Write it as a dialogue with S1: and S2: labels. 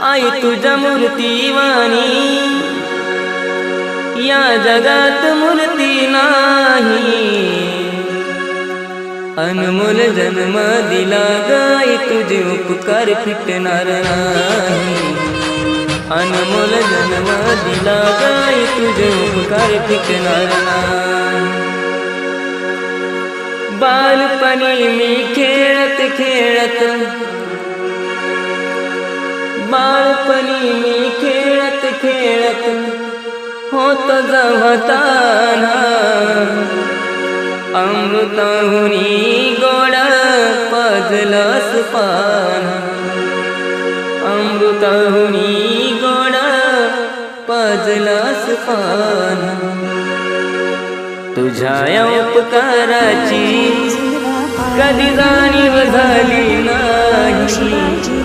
S1: आई तुझ्या मूर्तीवाणी या जगात मूर्ती नाही। अनमोल जन्म दिला गाई तुझे उपकार फिटणार नाही। अनमोल जन्म दिला गाई तुझे उपकार फिटणार नाही। बालपणी मी खेळत खेळत बालपणी मी खेळत खेळत होत जवताना अमृताहुनी गोड पाजलास पाना। अमृताहुनी गोड पाजलास पाना। तुझ्या या उपकाराची कधी जाणीव झाली नाही।